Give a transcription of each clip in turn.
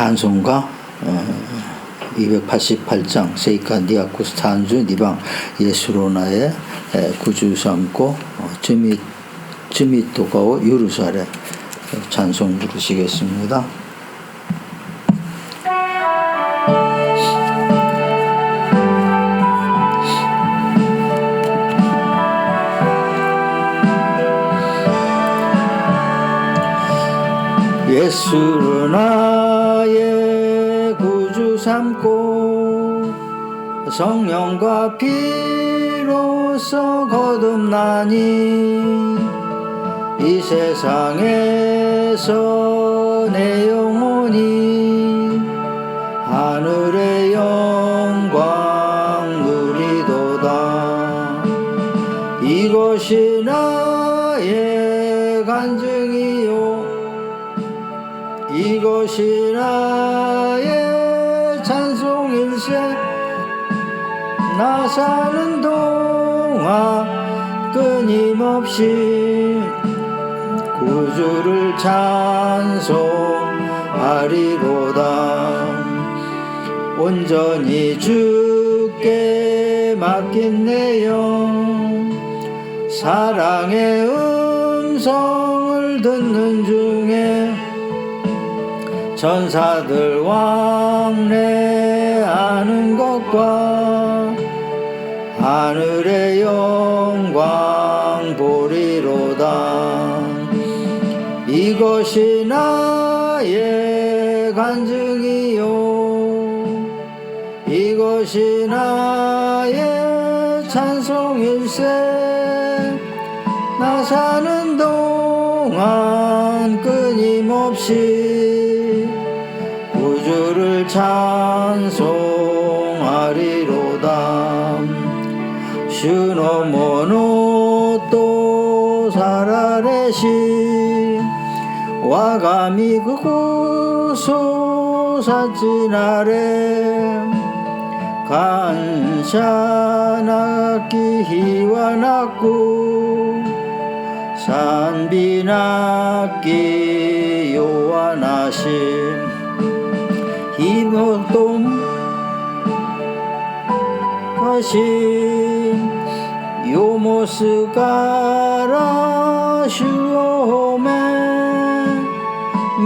찬송가 288장 세이카 니아쿠스 탄주 니방 예수로나의 구주 삼고 즈미토가오 유루살렘 찬송 부르시겠습니다. 예수로 나의 구주 삼고 성령과 피로써 거듭나니 이 세상에서 내 영혼이 하늘의 영광 누리도다. 이것이 나의 간증이요 이것이 나의 찬송일세. 나 사는 동안 끊임없이 구주를 찬송하리로다. 온전히 주께 맡긴 내 영 사랑의 음성을 듣는 중에 천사들 왕래하는 것과 하늘의 영광 보리로다. 이것이 나의 간증이요 이것이 나의 찬송일세. 나 사는 동안 끊임없이 구주를 찬송하리로다. 슈노모노 또 사라레시 와가미 그고소 사치나레 간샤나키 히와나쿠 산비나키 요와나심 히모돔 가심 요모스가라 슈오메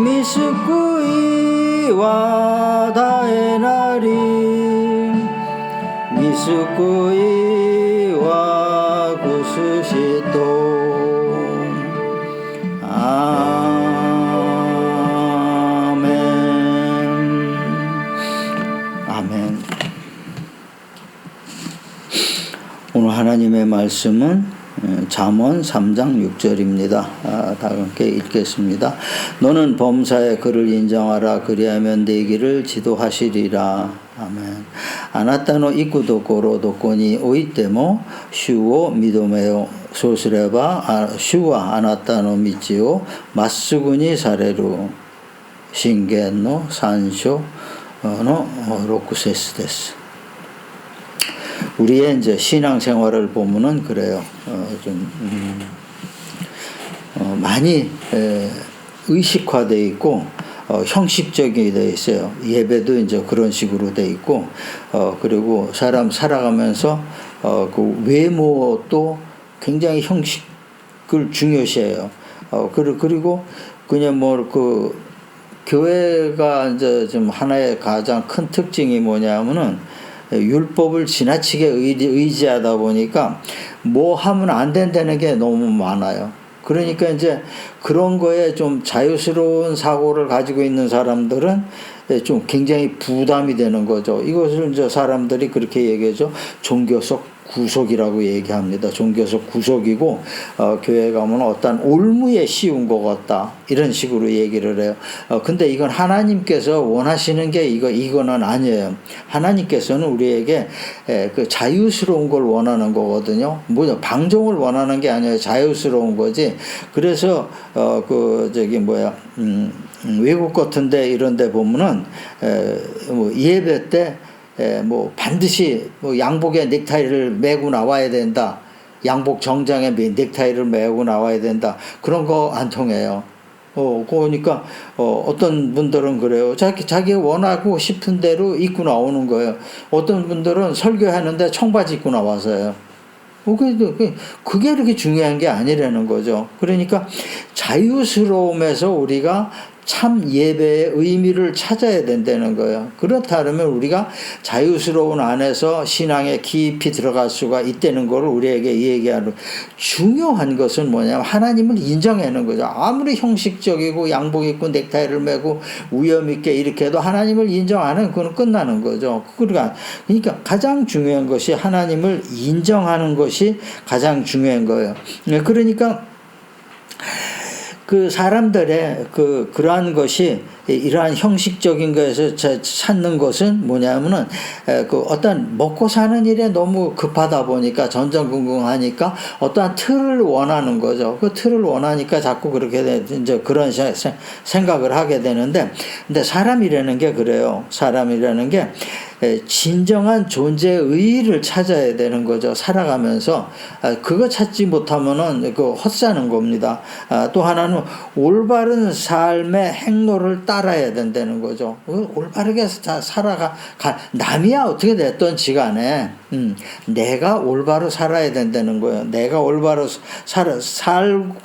미스쿠이와 다에나리 미스쿠이와 구스시토. 아멘. 오늘 하나님의 말씀은 잠언 3장 6절입니다. 다 함께 읽겠습니다. 너는 범사에 그를 인정하라. 그리하면 내 길을 지도하시리라. 아멘. 아나타노 이쿠도코로 도코니 오이테모 슈오 미도메요 소스레바 슈와 아나타노 미치오 마스구니 사레루 신겐노 산쇼 노 로쿠세스 데스. 우리의 이제 신앙생활을 보면은 그래요. 많이 의식화되어 있고 형식적이 되어 있어요. 예배도 이제 그런 식으로 되어 있고 그리고 사람 살아가면서 그 외모도 굉장히 형식을 중요시해요. 그리고 그냥 뭐 그 교회가 이제 좀 하나의 가장 큰 특징이 뭐냐면은 율법을 지나치게 의지하다 보니까 뭐 하면 안 된다는 게 너무 많아요. 그러니까 이제 그런 거에 좀 자유스러운 사고를 가지고 있는 사람들은 좀 굉장히 부담이 되는 거죠. 이것을 이제 사람들이 그렇게 얘기하죠. 종교적 구속이라고 얘기합니다. 종교적 구속이고 교회 가면 어떤 올무에 씌운 것 같다 이런 식으로 얘기를 해요. 근데 이건 하나님께서 원하시는 게 이거는 아니에요. 하나님께서는 우리에게 그 자유스러운 걸 원하는 거거든요. 뭐냐 방종을 원하는 게 아니에요. 자유스러운 거지. 그래서 외국 같은데 이런데 보면은 뭐 예배 때 뭐 반드시 뭐 양복에 넥타이를 메고 나와야 된다. 양복 정장에 넥타이를 메고 나와야 된다. 그런 거 안 통해요. 그러니까, 어떤 분들은 그래요. 자기가 원하고 싶은 대로 입고 나오는 거예요. 어떤 분들은 설교하는데 청바지 입고 나와서요. 그게 그렇게 중요한 게 아니라는 거죠. 그러니까 자유스러움에서 우리가 참 예배의 의미를 찾아야 된다는 거예요. 그렇다면 우리가 자유스러운 안에서 신앙에 깊이 들어갈 수가 있다는 걸 우리에게 얘기하는, 중요한 것은 뭐냐면 하나님을 인정하는 거죠. 아무리 형식적이고 양복 입고 넥타이를 메고 위험 있게 이렇게 해도 하나님을 인정하는, 그건 끝나는 거죠. 그러니까 가장 중요한 것이 하나님을 인정하는 것이 가장 중요한 거예요. 그러니까 그 사람들의 그러한 것이, 이러한 형식적인 것에서 찾는 것은 뭐냐면은, 어떤 먹고 사는 일에 너무 급하다 보니까, 전전긍긍하니까 어떠한 틀을 원하는 거죠. 그 틀을 원하니까 자꾸 그렇게 이제 그런 생각을 하게 되는데, 근데 사람이라는 게 그래요. 사람이라는 게 진정한 존재의 의의를 찾아야 되는 거죠. 살아가면서. 그거 찾지 못하면은 헛사는 겁니다. 또 하나는 올바른 삶의 행로를 따라야 된다는 거죠. 올바르게 남이야 어떻게 됐든 지간에 내가 올바로 살아야 된다는 거예요. 내가 올바로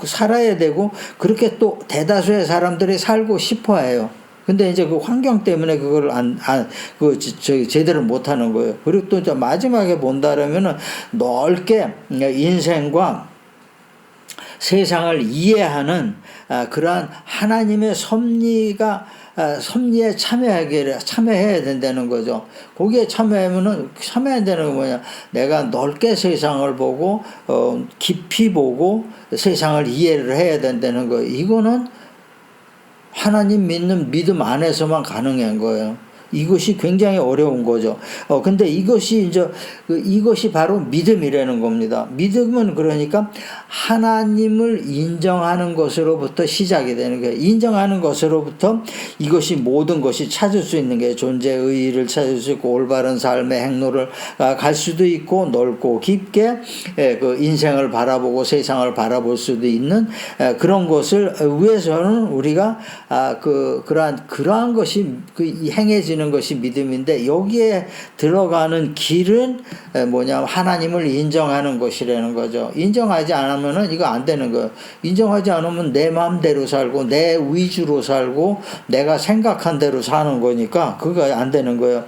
살아야 되고, 그렇게 또 대다수의 사람들이 살고 싶어 해요. 근데 이제 그 환경 때문에 그걸 제대로 못 하는 거예요. 그리고 또 이제 마지막에 본다라면은 넓게 인생과 세상을 이해하는 그러한 하나님의 섭리에 참여해야 된다는 거죠. 거기에 참여해야 되는 건 뭐냐? 내가 넓게 세상을 보고, 깊이 보고 세상을 이해를 해야 된다는 거예요. 이거는 하나님 믿는 믿음 안에서만 가능한 거예요. 이것이 굉장히 어려운 거죠. 근데 이것이 바로 믿음이라는 겁니다. 믿음은 그러니까 하나님을 인정하는 것으로부터 시작이 되는 거예요. 인정하는 것으로부터 이것이 모든 것이 찾을 수 있는 게, 존재의 의의를 찾을 수 있고, 올바른 삶의 행로를 갈 수도 있고, 넓고 깊게 그 인생을 바라보고 세상을 바라볼 수도 있는 그런 것을 위해서는 우리가 그러한 것이 행해지는 것이 믿음인데, 여기에 들어가는 길은 뭐냐면 하나님을 인정하는 것이라는 거죠. 인정하지 않으면은 이거 안 되는 거예요. 인정하지 않으면 내 마음대로 살고 내 위주로 살고 내가 생각한 대로 사는 거니까 그거 안 되는 거예요.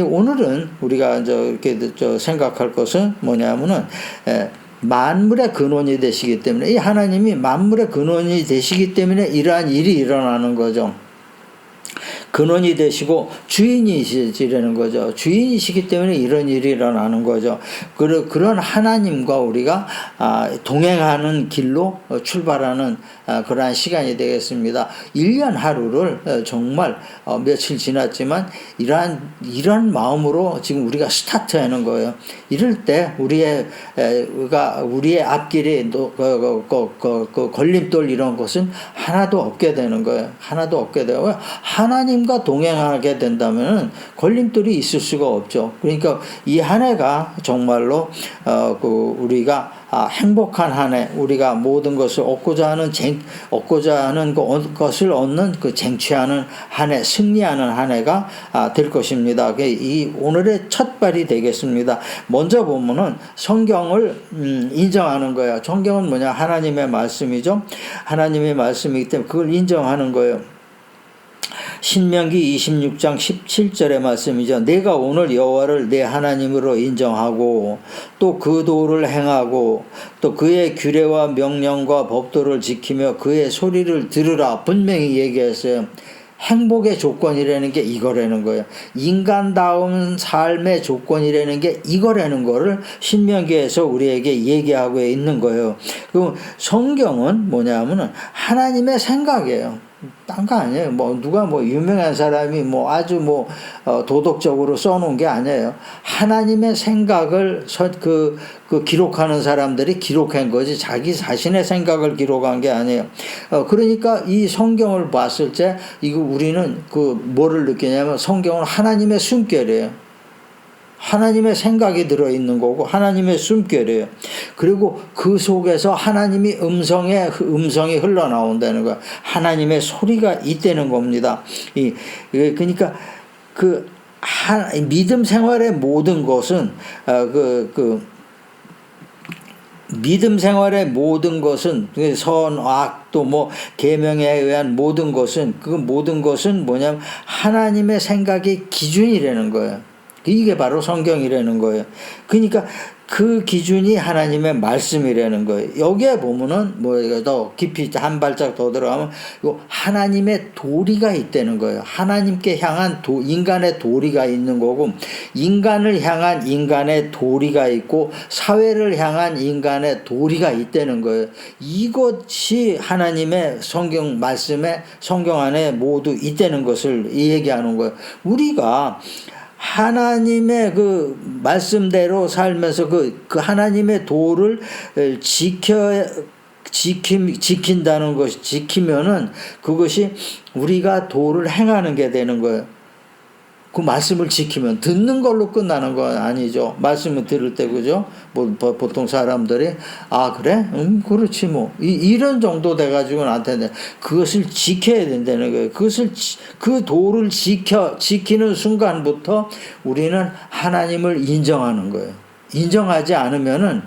오늘은 우리가 이렇게 생각할 것은 뭐냐면은 만물의 근원이 되시기 때문에, 이 하나님이 만물의 근원이 되시기 때문에 이러한 일이 일어나는 거죠. 근원이 되시고 주인이시라는 거죠. 주인이시기 때문에 이런 일이 일어나는 거죠. 그런 하나님과 우리가 동행하는 길로 출발하는 그러한 시간이 되겠습니다. 1년 하루를 정말 며칠 지났지만 이러한 마음으로 지금 우리가 스타트하는 거예요. 이럴 때 우리의 앞길이 걸림돌 이런 것은 하나도 없게 되는 거예요. 하나도 없게 되고요. 하나님과 동행하게 된다면 걸림돌이 있을 수가 없죠. 그러니까 이 한 해가 정말로 우리가 행복한 한 해, 우리가 모든 것을 얻고자 하는 것을 얻는 쟁취하는 한 해, 승리하는 한 해가 될 것입니다. 이 오늘의 첫 발이 되겠습니다. 먼저 보면은 성경을 인정하는 거예요. 성경은 뭐냐? 하나님의 말씀이죠. 하나님의 말씀이기 때문에 그걸 인정하는 거예요. 신명기 26장 17절의 말씀이죠. 내가 오늘 여호와를 내 하나님으로 인정하고 또 그 도를 행하고 또 그의 규례와 명령과 법도를 지키며 그의 소리를 들으라. 분명히 얘기했어요. 행복의 조건이라는 게 이거라는 거예요. 인간다운 삶의 조건이라는 게 이거라는 거를 신명기에서 우리에게 얘기하고 있는 거예요. 그럼 성경은 뭐냐면은 하나님의 생각이에요. 딴 거 아니에요. 누가 유명한 사람이 아주 도덕적으로 써놓은 게 아니에요. 하나님의 생각을 기록하는 사람들이 기록한 거지 자기 자신의 생각을 기록한 게 아니에요. 그러니까 이 성경을 봤을 때 우리는 뭐를 느끼냐면 성경은 하나님의 숨결이에요. 하나님의 생각이 들어있는 거고 하나님의 숨결이에요. 그리고 그 속에서 하나님이 음성이 흘러나온다는 거야. 하나님의 소리가 있다는 겁니다. 그러니까 믿음 생활의 모든 것은 믿음 생활의 모든 것은 선, 악, 또 뭐 계명에 의한 모든 것은 그 모든 것은 뭐냐면 하나님의 생각의 기준이라는 거예요. 이게 바로 성경이라는 거예요. 그러니까 그 기준이 하나님의 말씀이라는 거예요. 여기에 보면은 뭐 더 깊이 한 발짝 더 들어가면 하나님의 도리가 있다는 거예요. 하나님께 향한 인간의 도리가 있는 거고, 인간을 향한 인간의 도리가 있고 사회를 향한 인간의 도리가 있다는 거예요. 이것이 하나님의 성경 말씀에 성경 안에 모두 있다는 것을 얘기하는 거예요. 우리가 하나님의 그 말씀대로 살면서 그 하나님의 도를 지킨다는 것이, 지키면은 그것이 우리가 도를 행하는 게 되는 거예요. 그 말씀을 지키면 듣는 걸로 끝나는 건 아니죠. 말씀을 들을 때, 그죠? 뭐 보통 사람들이 그래? 그렇지 뭐 이런 정도 돼가지고는 안 되는데 그것을 지켜야 된다는 거예요. 그 도를 지키는 순간부터 우리는 하나님을 인정하는 거예요. 인정하지 않으면은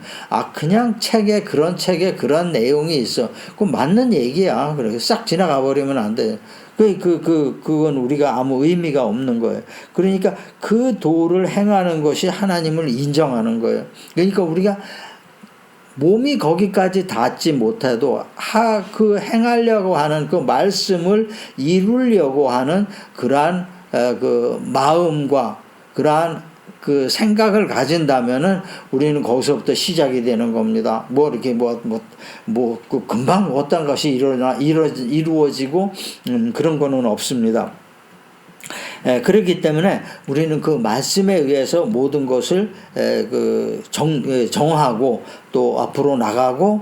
그냥 그런 책에 그런 내용이 있어. 그건 맞는 얘기야. 그래 싹 지나가 버리면 안 돼. 그건 우리가 아무 의미가 없는 거예요. 그러니까 그 도를 행하는 것이 하나님을 인정하는 거예요. 그러니까 우리가 몸이 거기까지 닿지 못해도 그 행하려고 하는 그 말씀을 이루려고 하는 그러한 그 마음과 그러한 그 생각을 가진다면은 우리는 거기서부터 시작이 되는 겁니다. 뭐 이렇게 그 금방 어떤 것이 이루어지고 그런 거는 없습니다. 그렇기 때문에 우리는 그 말씀에 의해서 모든 것을 정하고 또 앞으로 나가고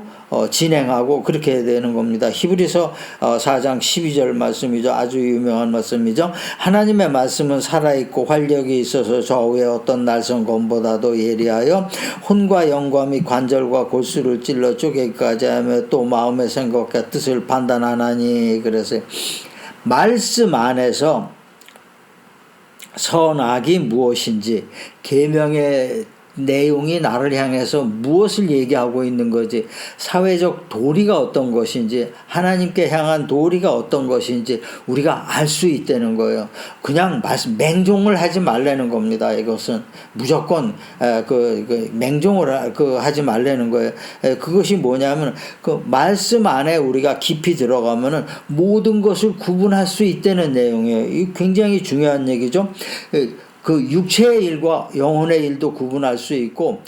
진행하고 그렇게 되는 겁니다. 히브리서 4장 12절 말씀이죠. 아주 유명한 말씀이죠. 하나님의 말씀은 살아있고 활력이 있어서 좌우의 어떤 날성검보다도 예리하여 혼과 영과 및 관절과 골수를 찔러 쪼개기까지 하며 또 마음의 생각과 뜻을 판단하나니. 그래서 말씀 안에서 선악이 무엇인지, 계명의 내용이 나를 향해서 무엇을 얘기하고 있는 거지, 사회적 도리가 어떤 것인지, 하나님께 향한 도리가 어떤 것인지 우리가 알 수 있다는 거예요. 그냥 맹종을 하지 말라는 겁니다. 이것은 무조건 맹종을 하지 말라는 거예요. 그것이 뭐냐면 그 말씀 안에 우리가 깊이 들어가면은 모든 것을 구분할 수 있다는 내용이에요. 이 굉장히 중요한 얘기죠. 그 육체의 일과 영혼의 일도 구분할 수 있고,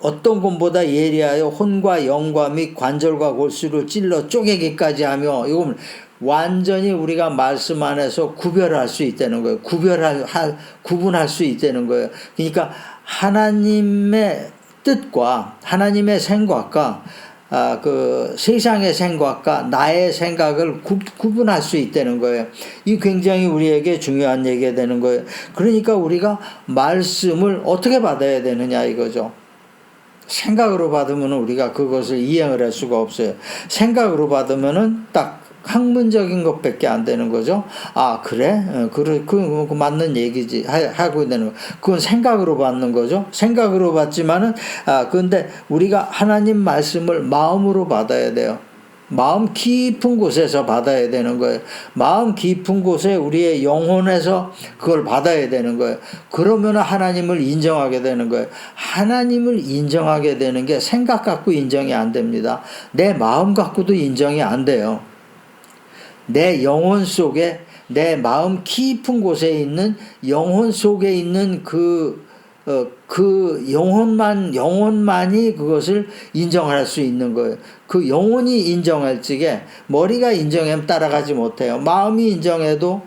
어떤 것보다 예리하여 혼과 영과 및 관절과 골수를 찔러 쪼개기까지 하며, 이건 완전히 우리가 말씀 안에서 구별할 수 있다는 거예요. 구분할 수 있다는 거예요. 그러니까 하나님의 뜻과 하나님의 생각과 그 세상의 생각과 나의 생각을 구분할 수 있다는 거예요. 이 굉장히 우리에게 중요한 얘기가 되는 거예요. 그러니까 우리가 말씀을 어떻게 받아야 되느냐 이거죠. 생각으로 받으면 우리가 그것을 이행을 할 수가 없어요. 생각으로 받으면은 딱 학문적인 것밖에 안 되는 거죠. 그래? 그 맞는 얘기지. 하고 있는 거. 그건 생각으로 받는 거죠. 생각으로 받지만은, 근데 우리가 하나님 말씀을 마음으로 받아야 돼요. 마음 깊은 곳에서 받아야 되는 거예요. 마음 깊은 곳에 우리의 영혼에서 그걸 받아야 되는 거예요. 그러면 하나님을 인정하게 되는 거예요. 하나님을 인정하게 되는 게 생각 갖고 인정이 안 됩니다. 내 마음 갖고도 인정이 안 돼요. 내 영혼 속에, 내 마음 깊은 곳에 있는 영혼 속에 있는 그 영혼만이 그것을 인정할 수 있는 거예요. 그 영혼이 인정할 적에 머리가 인정하면 따라가지 못해요. 마음이 인정해도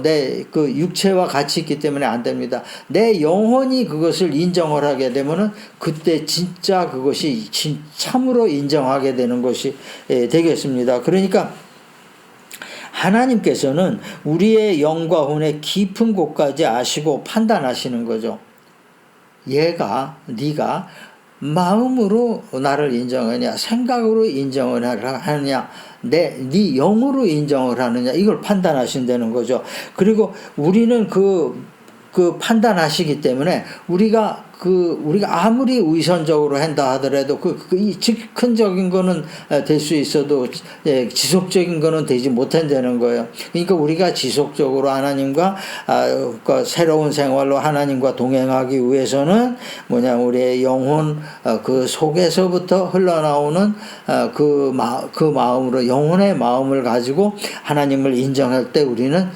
내 그 육체와 같이 있기 때문에 안 됩니다. 내 영혼이 그것을 인정을 하게 되면은 그때 진짜 그것이 참으로 인정하게 되는 것이 되겠습니다. 그러니까 하나님께서는 우리의 영과 혼의 깊은 곳까지 아시고 판단하시는 거죠. 네가 마음으로 나를 인정하냐, 생각으로 인정을 하느냐, 네 영으로 인정을 하느냐, 이걸 판단하신다는 거죠. 그리고 우리는 그 판단하시기 때문에 우리가 아무리 의선적으로 한다 하더라도 이 즉흥적인 거는 될 수 있어도 지속적인 거는 되지 못한다는 거예요. 그러니까 우리가 지속적으로 하나님과 새로운 생활로 하나님과 동행하기 위해서는 우리의 영혼 그 속에서부터 흘러나오는 그 마음으로, 영혼의 마음을 가지고 하나님을 인정할 때 우리는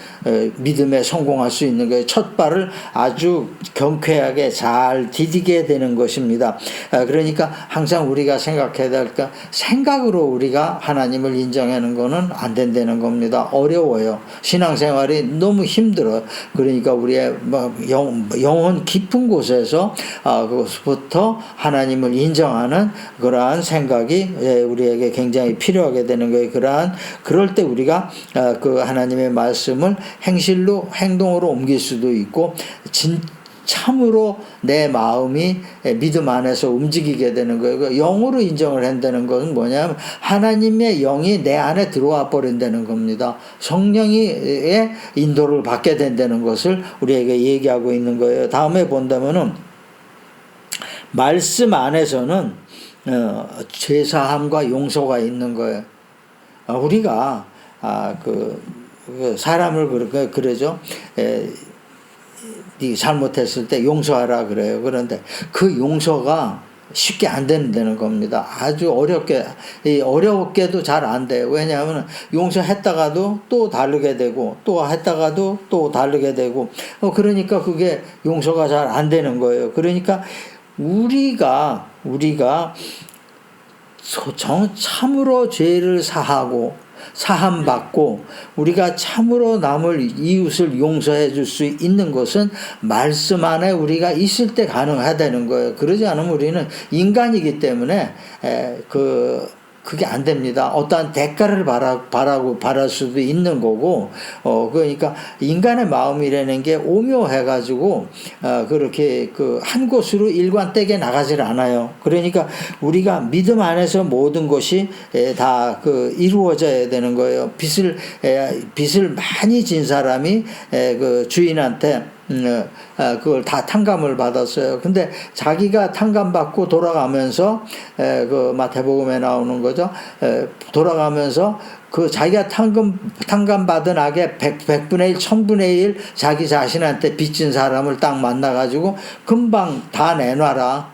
믿음에 성공할 수 있는 거예요. 첫 발을 아주 경쾌하게 잘 디디게 되는 것입니다. 그러니까 항상 우리가 생각해야 될까, 생각으로 우리가 하나님을 인정하는 거는 안 된다는 겁니다. 어려워요. 신앙생활이 너무 힘들어요. 그러니까 우리의 영혼 깊은 곳에서 그것부터 하나님을 인정하는 그러한 생각이 우리에게 굉장히 필요하게 되는 거예요. 그럴 때 우리가 그 하나님의 말씀을 행실로, 행동으로 옮길 수도 있고, 참으로 내 마음이 믿음 안에서 움직이게 되는 거예요. 영으로 인정을 한다는 것은 뭐냐면 하나님의 영이 내 안에 들어와 버린다는 겁니다. 성령의 인도를 받게 된다는 것을 우리에게 얘기하고 있는 거예요. 다음에 본다면은 말씀 안에서는 죄사함과 용서가 있는 거예요. 우리가 사람을 그러죠. 네 잘못했을 때 용서하라 그래요. 그런데 그 용서가 쉽게 안 되는 겁니다. 아주 어렵게도 잘 안 돼요. 왜냐하면 용서했다가도 또 다르게 되고, 또 했다가도 또 다르게 되고, 그러니까 그게 용서가 잘 안 되는 거예요. 그러니까 우리가 참으로 죄를 사함받고 우리가 참으로 이웃을 용서해 줄 수 있는 것은 말씀 안에 우리가 있을 때 가능하다는 거예요. 그러지 않으면 우리는 인간이기 때문에 그게 안 됩니다. 어떠한 대가를 바랄 수도 있는 거고, 그러니까 인간의 마음이라는 게 오묘해가지고, 그렇게 한 곳으로 일관되게 나가질 않아요. 그러니까 우리가 믿음 안에서 모든 것이 다 이루어져야 되는 거예요. 빚을 많이 진 사람이 그 주인한테 그걸 다 탕감을 받았어요. 근데 자기가 탕감받고 돌아가면서 그 마태복음에 나오는 거죠. 돌아가면서 자기가 탕감받은 악의 100분의 1, 1000분의 1 자기 자신한테 빚진 사람을 딱 만나가지고 금방 다 내놔라.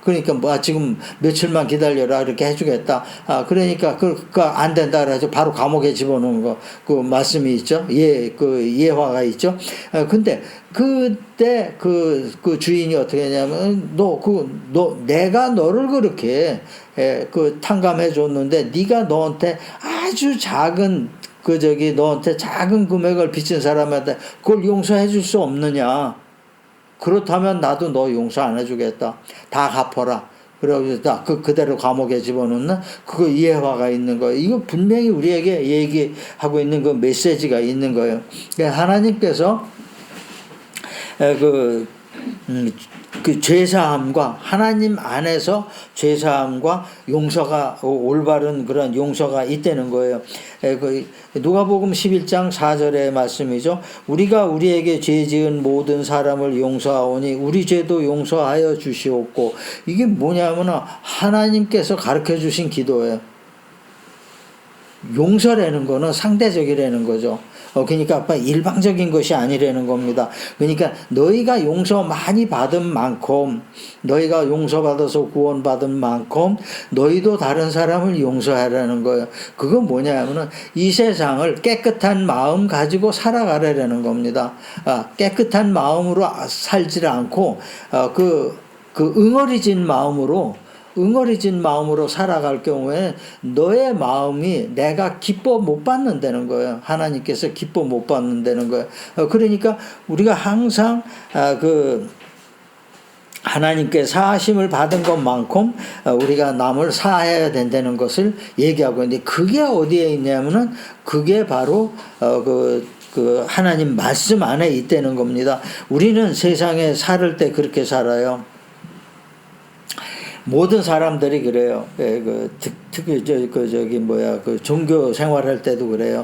그러니까 지금 며칠만 기다려라 이렇게 해주겠다. 그러니까 안 된다 그래서 바로 감옥에 집어넣은 거, 그 말씀이 있죠. 예화가 있죠. 근데 그때 그 주인이 어떻게 했냐면 내가 너를 그렇게 탕감해 줬는데 네가 너한테 아주 작은 너한테 작은 금액을 빚진 사람한테 그걸 용서해 줄 수 없느냐. 그렇다면 나도 너 용서 안 해주겠다. 다 갚아라. 그러고 그대로 감옥에 집어넣는 예화가 있는 거예요. 이거 분명히 우리에게 얘기하고 있는 그 메시지가 있는 거예요. 하나님께서 그 죄사함과 하나님 안에서 죄사함과 용서가 올바른 그런 용서가 있다는 거예요. 누가복음 11장 4절의 말씀이죠. 우리가 우리에게 죄 지은 모든 사람을 용서하오니 우리 죄도 용서하여 주시옵고. 이게 뭐냐면 하나님께서 가르쳐 주신 기도예요. 용서라는 거는 상대적이라는 거죠. 그러니까 일방적인 것이 아니라는 겁니다. 그러니까 너희가 용서 많이 받은 만큼, 너희가 용서받아서 구원받은 만큼 너희도 다른 사람을 용서하라는 거예요. 그건 뭐냐면 이 세상을 깨끗한 마음 가지고 살아가라는 겁니다. 깨끗한 마음으로 살지 않고 응어리진 마음으로 살아갈 경우에 너의 마음이 내가 기뻐 못 받는다는 거예요. 하나님께서 기뻐 못 받는다는 거예요. 그러니까 우리가 항상 하나님께 사하심을 받은 것만큼 우리가 남을 사해야 된다는 것을 얘기하고 있는데, 그게 어디에 있냐면은 그게 바로 그 하나님 말씀 안에 있다는 겁니다. 우리는 세상에 살을 때 그렇게 살아요. 모든 사람들이 그래요. 특히 그 종교 생활할 때도 그래요.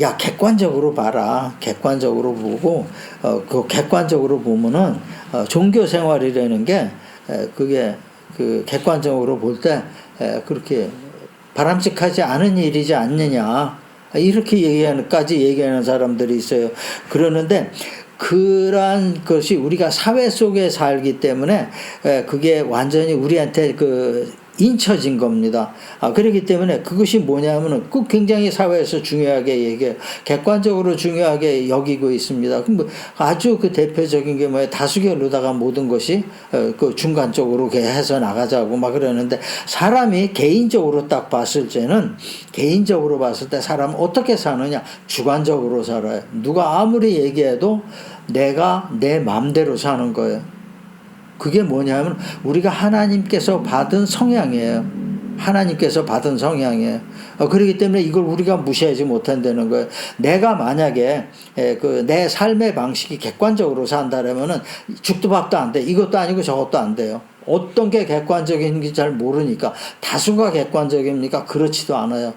야, 객관적으로 봐라. 객관적으로 보고, 그 객관적으로 보면은, 종교 생활이라는 게, 그게 그 객관적으로 볼 때, 그렇게 바람직하지 않은 일이지 않느냐. 이렇게 얘기하는 사람들이 있어요. 그러는데, 그러한 것이 우리가 사회 속에 살기 때문에 그게 완전히 우리한테 인쳐진 겁니다. 그렇기 때문에 그것이 뭐냐면은 그 굉장히 사회에서 중요하게 얘기해요. 객관적으로 중요하게 여기고 있습니다. 그럼 아주 그 대표적인 게 뭐예요? 다수결로다가 모든 것이 그 중간 쪽으로 이렇게 해서 나가자고 막 그러는데, 사람이 개인적으로 딱 봤을 때는, 개인적으로 봤을 때 사람은 어떻게 사느냐? 주관적으로 살아요. 누가 아무리 얘기해도 내가 내 마음대로 사는 거예요. 그게 뭐냐면 우리가 하나님께서 받은 성향이에요. 하나님께서 받은 성향이에요. 그렇기 때문에 이걸 우리가 무시하지 못한다는 거예요. 내가 만약에 내 삶의 방식이 객관적으로 산다면은 죽도 밥도 안 돼. 이것도 아니고 저것도 안 돼요. 어떤 게 객관적인지 잘 모르니까. 다수가 객관적입니까? 그렇지도 않아요.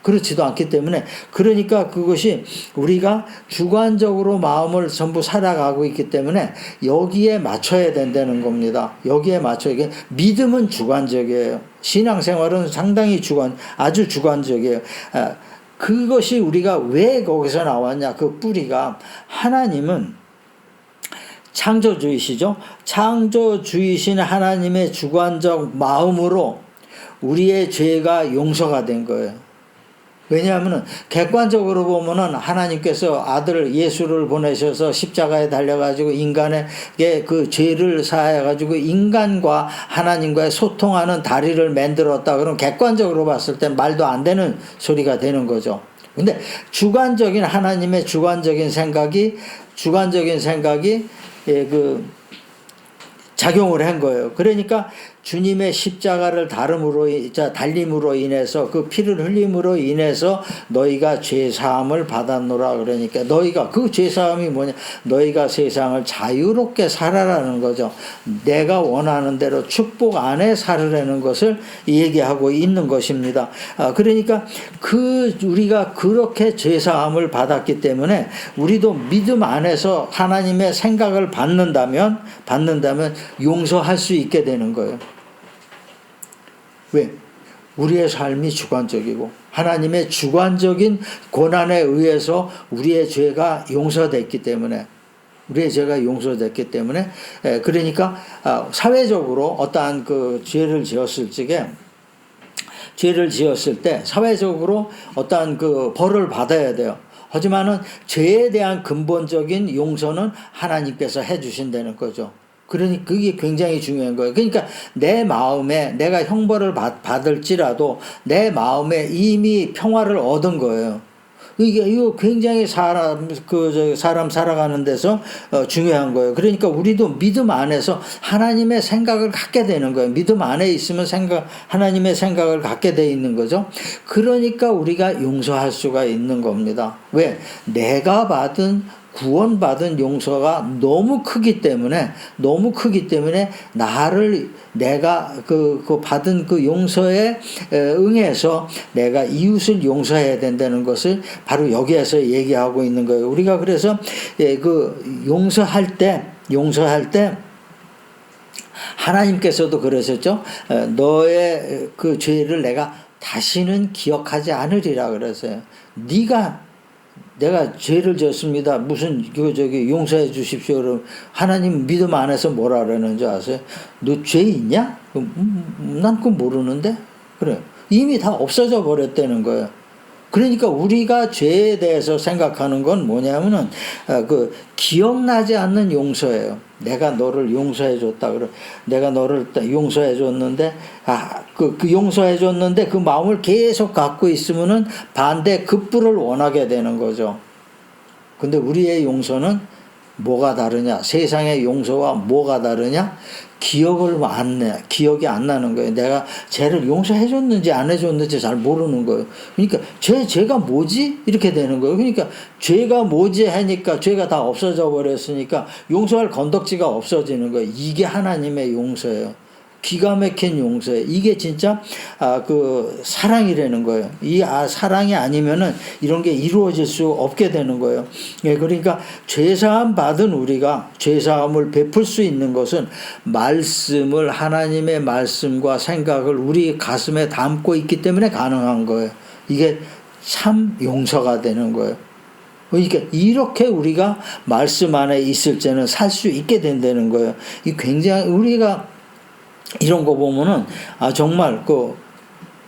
그렇지도 않기 때문에, 그러니까 그것이 우리가 주관적으로 마음을 전부 살아가고 있기 때문에 여기에 맞춰야 된다는 겁니다. 여기에 맞춰. 이게 믿음은 주관적이에요. 신앙생활은 상당히 아주 주관적이에요. 그것이 우리가 왜 거기서 나왔냐? 그 뿌리가, 하나님은 창조주이시죠. 창조주이신 하나님의 주관적 마음으로 우리의 죄가 용서가 된 거예요. 왜냐하면은 객관적으로 보면은 하나님께서 아들 예수를 보내셔서 십자가에 달려가지고 인간에게 그 죄를 사해가지고 인간과 하나님과의 소통하는 다리를 만들었다. 그럼 객관적으로 봤을 때 말도 안 되는 소리가 되는 거죠. 근데 주관적인 하나님의 주관적인 생각이 작용을 한 거예요. 그러니까 주님의 십자가를 달림으로 인해서, 그 피를 흘림으로 인해서 너희가 죄사함을 받았노라. 그러니까 너희가, 그 죄사함이 뭐냐? 너희가 세상을 자유롭게 살아라는 거죠. 내가 원하는 대로 축복 안에 살으라는 것을 얘기하고 있는 것입니다. 그러니까 우리가 그렇게 죄사함을 받았기 때문에 우리도 믿음 안에서 하나님의 생각을 받는다면 용서할 수 있게 되는 거예요. 왜? 우리의 삶이 주관적이고 하나님의 주관적인 권한에 의해서 우리의 죄가 용서됐기 때문에, 그러니까 사회적으로 어떠한 그 죄를 지었을 때 사회적으로 어떠한 그 벌을 받아야 돼요. 하지만은 죄에 대한 근본적인 용서는 하나님께서 해주신다는 거죠. 그러니 그게 굉장히 중요한 거예요. 그러니까 내 마음에 내가 형벌을 받을지라도 내 마음에 이미 평화를 얻은 거예요. 이거 굉장히 사람 살아가는 데서 중요한 거예요. 그러니까 우리도 믿음 안에서 하나님의 생각을 갖게 되는 거예요. 믿음 안에 있으면 하나님의 생각을 갖게 돼 있는 거죠. 그러니까 우리가 용서할 수가 있는 겁니다. 왜? 내가 구원받은 용서가 너무 크기 때문에 내가 받은 그 용서에 응해서 내가 이웃을 용서해야 된다는 것을 바로 여기에서 얘기하고 있는 거예요. 우리가 그래서 용서할 때 하나님께서도 그러셨죠. 너의 그 죄를 내가 다시는 기억하지 않으리라 그랬어요. 내가 죄를 졌습니다. 무슨 용서해 주십시오. 그럼 하나님 믿음 안에서 뭐라 그러는 줄 아세요? 너 죄 있냐? 난 그거 모르는데. 그래. 이미 다 없어져 버렸다는 거예요. 그러니까 우리가 죄에 대해서 생각하는 건 뭐냐면은 기억나지 않는 용서예요. 내가 너를 용서해 줬다. 그래. 내가 너를 용서해 줬는데 용서해 줬는데 그 마음을 계속 갖고 있으면은 반대 급부를 원하게 되는 거죠. 근데 우리의 용서는 뭐가 다르냐? 세상의 용서와 뭐가 다르냐? 기억이 안 나는 거예요. 내가 쟤를 용서해줬는지 안 해줬는지 잘 모르는 거예요. 그러니까 죄가 뭐지? 이렇게 되는 거예요. 그러니까 죄가 뭐지 하니까 죄가 다 없어져 버렸으니까 용서할 건덕지가 없어지는 거예요. 이게 하나님의 용서예요. 기가 막힌 용서예요. 이게 진짜 그 사랑이라는 거예요. 사랑이 아니면은 이런 게 이루어질 수 없게 되는 거예요. 예, 그러니까 죄사함 받은 우리가 죄사함을 베풀 수 있는 것은 하나님의 말씀과 생각을 우리 가슴에 담고 있기 때문에 가능한 거예요. 이게 참 용서가 되는 거예요. 그러니까 이렇게 우리가 말씀 안에 있을 때는 살 수 있게 된다는 거예요. 이 굉장히 우리가 이런 거 보면은 정말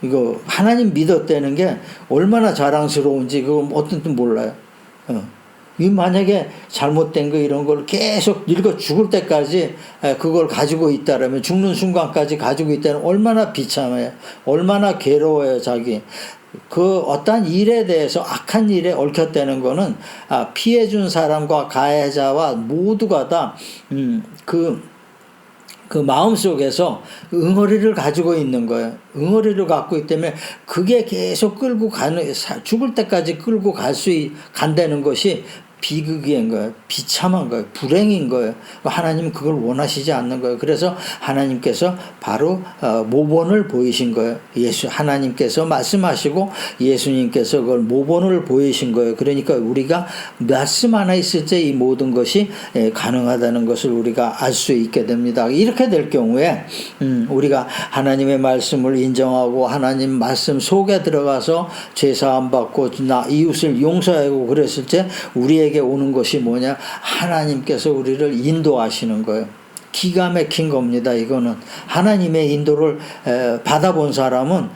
이거 하나님 믿었다는 게 얼마나 자랑스러운지 그거 어떤 분 몰라요. 이 만약에 잘못된 거 이런 걸 계속 늙어 죽을 때까지 그걸 가지고 있다라면 죽는 순간까지 가지고 있다면 얼마나 비참해요. 얼마나 괴로워요. 자기 그 어떤 일에 대해서 악한 일에 얽혔다는 거는 피해준 사람과 가해자와 모두가 다 그 마음속에서 응어리를 가지고 있는 거예요. 응어리를 갖고 있기 때문에 그게 계속 죽을 때까지 끌고 간다는 것이 비극인 거예요. 비참한 거예요. 불행인 거예요. 하나님은 그걸 원하시지 않는 거예요. 그래서 하나님께서 바로 모본을 보이신 거예요. 하나님께서 말씀하시고 예수님께서 그걸 모본을 보이신 거예요. 그러니까 우리가 말씀 하나 있을 때 이 모든 것이 가능하다는 것을 우리가 알 수 있게 됩니다. 이렇게 될 경우에 우리가 하나님의 말씀을 인정하고 하나님 말씀 속에 들어가서 죄사함 받고 이웃을 용서하고 그랬을 때 우리에게 오는 것이 뭐냐? 하나님께서 우리를 인도하시는 거예요. 기가 막힌 겁니다. 이거는 하나님의 인도를 받아본 사람은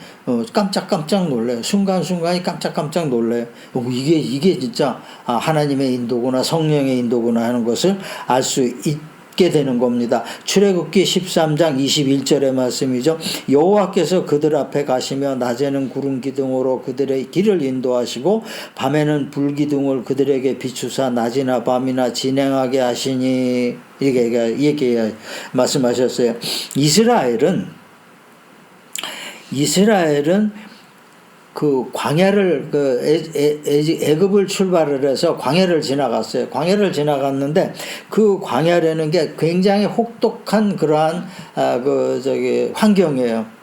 깜짝깜짝 놀래요. 순간순간이 깜짝깜짝 놀래요. 이게 진짜 하나님의 인도구나, 성령의 인도구나 하는 것을 알 수 있게 되는 겁니다. 출애굽기 13장 21절의 말씀이죠. 여호와께서 그들 앞에 가시며 낮에는 구름 기둥으로 그들의 길을 인도하시고 밤에는 불 기둥을 그들에게 비추사 낮이나 밤이나 진행하게 하시니 이렇게 말씀하셨어요. 이스라엘은 그 광야를 애굽을 출발을 해서 광야를 지나갔어요. 광야를 지나갔는데 그 광야라는 게 굉장히 혹독한 그러한 환경이에요.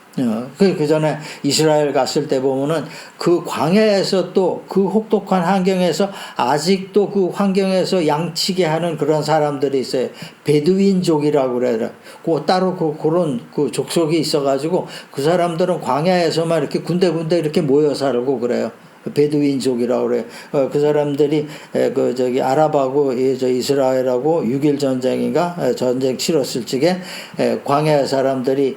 그 전에 이스라엘 갔을 때 보면은 그 광야에서 또 그 혹독한 환경에서 아직도 그 환경에서 양치게 하는 그런 사람들이 있어요. 베두인족이라고 그래요. 따로 그런 족속이 있어가지고 그 사람들은 광야에서만 이렇게 군데군데 이렇게 모여 살고 그래요. 베두인족이라고 그래요. 그 사람들이 아랍하고 이스라엘하고 6.1 전쟁인가 전쟁 치렀을 적에 광야 사람들이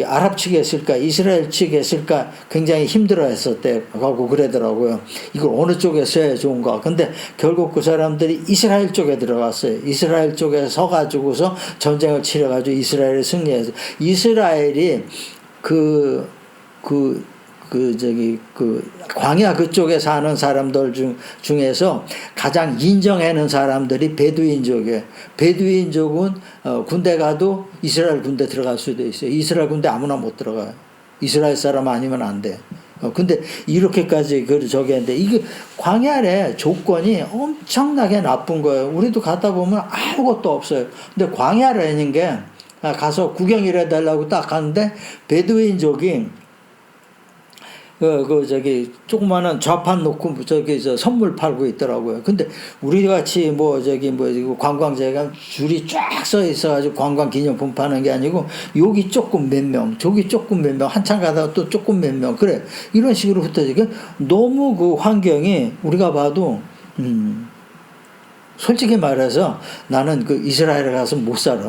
아랍 측에 있을까 이스라엘 측에 있을까 굉장히 힘들어했었대 하고 그러더라고요. 이걸 어느 쪽에 써야 좋은가. 근데 결국 그 사람들이 이스라엘 쪽에 들어갔어요. 이스라엘 쪽에 서가지고서 전쟁을 치러가지고 이스라엘이 승리해서 이스라엘이 광야 그쪽에 사는 사람들 중에서 가장 인정하는 사람들이 베두인족이에요. 베두인족은 군대 가도 이스라엘 군대 들어갈 수도 있어요. 이스라엘 군대 아무나 못 들어가요. 이스라엘 사람 아니면 안 돼. 근데 이렇게까지 했는데 이게 광야의 조건이 엄청나게 나쁜 거예요. 우리도 가다 보면 아무것도 없어요. 근데 광야라는 게 가서 구경이라 달라고 딱 갔는데 베두인족이 조그마한 좌판 놓고 선물 팔고 있더라고요. 근데 우리 같이 관광지가 줄이 쫙 서 있어가지고 관광 기념품 파는 게 아니고 여기 조금 몇 명, 저기 조금 몇 명, 한참 가다가 또 조금 몇 명, 그래. 이런 식으로 흩어지게 너무 그 환경이 우리가 봐도, 솔직히 말해서 나는 이스라엘에 가서 못 살아.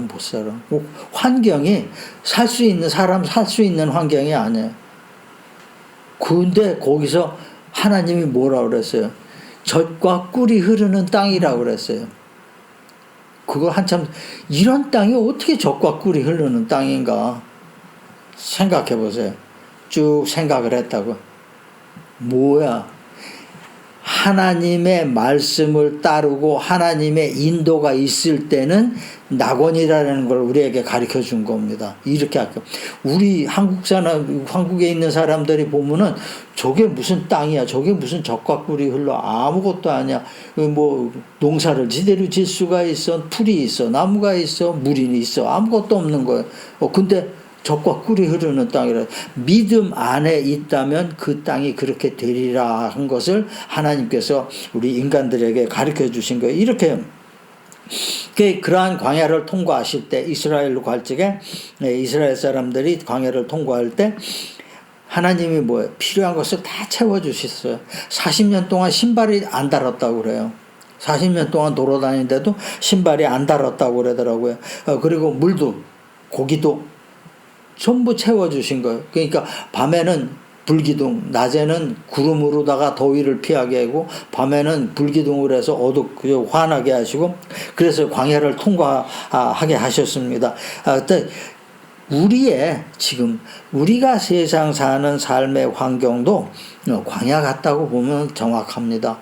환경이 살 수 있는 환경이 아니에요. 근데 거기서 하나님이 뭐라고 그랬어요? 젖과 꿀이 흐르는 땅이라고 그랬어요. 그거 한참 이런 땅이 어떻게 젖과 꿀이 흐르는 땅인가 생각해 보세요. 쭉 생각을 했다고. 뭐야? 하나님의 말씀을 따르고 하나님의 인도가 있을 때는 낙원이라는 걸 우리에게 가르쳐 준 겁니다. 이렇게 할게요. 우리 한국에 있는 사람들이 보면은 저게 무슨 땅이야, 저게 무슨 젖과 꿀이 흘러, 아무것도 아니야. 뭐 농사를 제대로 질 수가 있어, 풀이 있어, 나무가 있어, 물이 있어, 아무것도 없는 거예요. 근데 젖과 꿀이 흐르는 땅이라, 믿음 안에 있다면 그 땅이 그렇게 되리라 한 것을 하나님께서 우리 인간들에게 가르쳐 주신 거예요. 이렇게 그러한 광야를 통과하실 때, 이스라엘로 갈 적에 이스라엘 사람들이 광야를 통과할 때 하나님이 뭐예요? 필요한 것을 다 채워주셨어요. 40년 동안 신발이 안 닳았다고 그래요. 40년 동안 돌아다니는데도 신발이 안 닳았다고 그러더라고요. 그리고 물도, 고기도 전부 채워주신 거예요. 그러니까 밤에는 불기둥, 낮에는 구름으로다가 더위를 피하게 하고, 밤에는 불기둥을 해서 환하게 하시고, 그래서 광야를 통과하게 하셨습니다. 지금 우리가 세상 사는 삶의 환경도 광야 같다고 보면 정확합니다.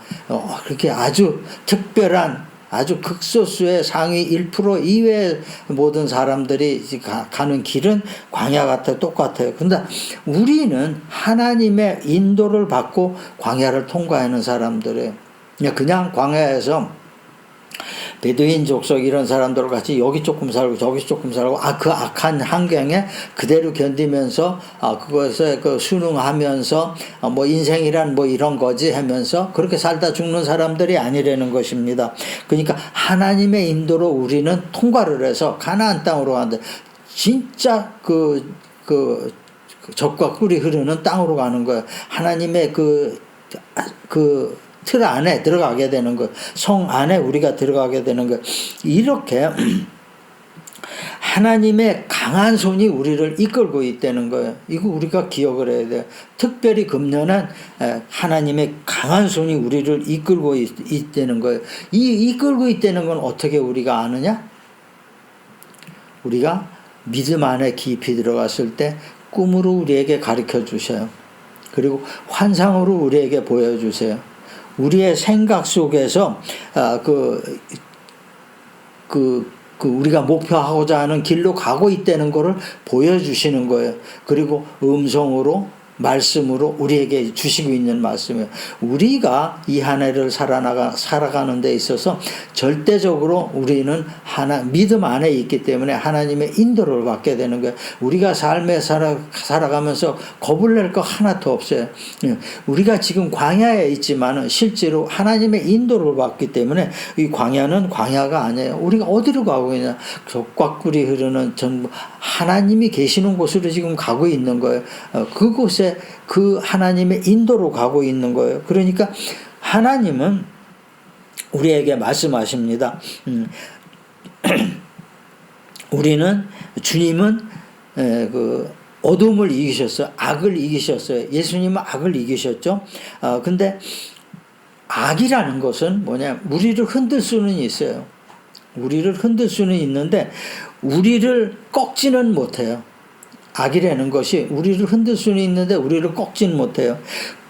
그렇게 아주 특별한, 아주 극소수의 상위 1% 이외의 모든 사람들이 가는 길은 광야 같아요. 똑같아요. 근데 우리는 하나님의 인도를 받고 광야를 통과하는 사람들이에요. 그냥 광야에서 베두인 족속 이런 사람들 같이 여기 조금 살고 저기 조금 살고 그 악한 환경에 그대로 견디면서 그것에 순응하면서 뭐 인생이란 뭐 이런 거지 하면서 그렇게 살다 죽는 사람들이 아니라는 것입니다. 그러니까 하나님의 인도로 우리는 통과를 해서 가나안 땅으로 가는데, 진짜 젖과 꿀이 흐르는 땅으로 가는 거예요. 하나님의 틀 안에 들어가게 되는 것, 성 안에 우리가 들어가게 되는 것, 이렇게 하나님의 강한 손이 우리를 이끌고 있다는 거예요. 이거 우리가 기억을 해야 돼요. 특별히 금년은 하나님의 강한 손이 우리를 이끌고 있다는 거예요. 이 이끌고 있다는 건 어떻게 우리가 아느냐? 우리가 믿음 안에 깊이 들어갔을 때 꿈으로 우리에게 가르쳐 주셔요. 그리고 환상으로 우리에게 보여주세요. 우리의 생각 속에서 우리가 목표하고자 하는 길로 가고 있다는 것을 보여주시는 거예요. 그리고 음성으로, 말씀으로 우리에게 주시고 있는 말씀이에요. 우리가 이 한 해를 살아가는 데 있어서 절대적으로 우리는 믿음 안에 있기 때문에 하나님의 인도를 받게 되는 거예요. 우리가 삶에 살아가면서 겁을 낼 거 하나도 없어요. 우리가 지금 광야에 있지만은 실제로 하나님의 인도를 받기 때문에 이 광야는 광야가 아니에요. 우리가 어디로 가고 있냐? 젖과 꿀이 흐르는 전부 하나님이 계시는 곳으로 지금 가고 있는 거예요. 그곳에 그 하나님의 인도로 가고 있는 거예요. 그러니까 하나님은 우리에게 말씀하십니다. 주님은 어둠을 이기셨어요. 악을 이기셨어요. 예수님은 악을 이기셨죠. 근데 악이라는 것은 뭐냐? 우리를 흔들 수는 있어요. 우리를 흔들 수는 있는데 우리를 꺾지는 못해요. 악이라는 것이 우리를 흔들 수는 있는데 우리를 꺾지는 못해요.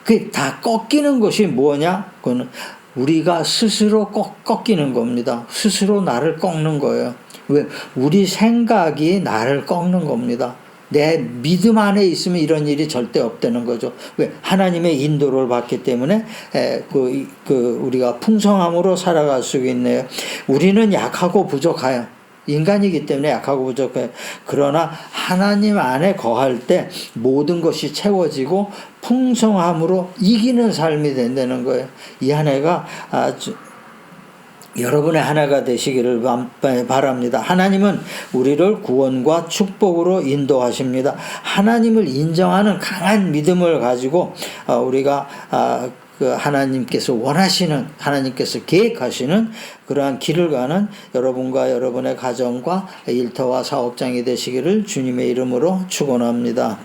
그 다 꺾이는 것이 뭐냐? 그거는 우리가 스스로 꺾이는 겁니다. 스스로 나를 꺾는 거예요. 왜? 우리 생각이 나를 꺾는 겁니다. 내 믿음 안에 있으면 이런 일이 절대 없다는 거죠. 왜? 하나님의 인도를 받기 때문에 우리가 풍성함으로 살아갈 수 있네요. 우리는 약하고 부족해요. 인간이기 때문에 약하고 부족해요. 그러나 하나님 안에 거할 때 모든 것이 채워지고 풍성함으로 이기는 삶이 된다는 거예요. 이 한 해가 여러분의 한 해가 되시기를 바랍니다. 하나님은 우리를 구원과 축복으로 인도하십니다. 하나님을 인정하는 강한 믿음을 가지고 우리가 하나님께서 원하시는, 하나님께서 계획하시는 그러한 길을 가는 여러분과 여러분의 가정과 일터와 사업장이 되시기를 주님의 이름으로 축원합니다.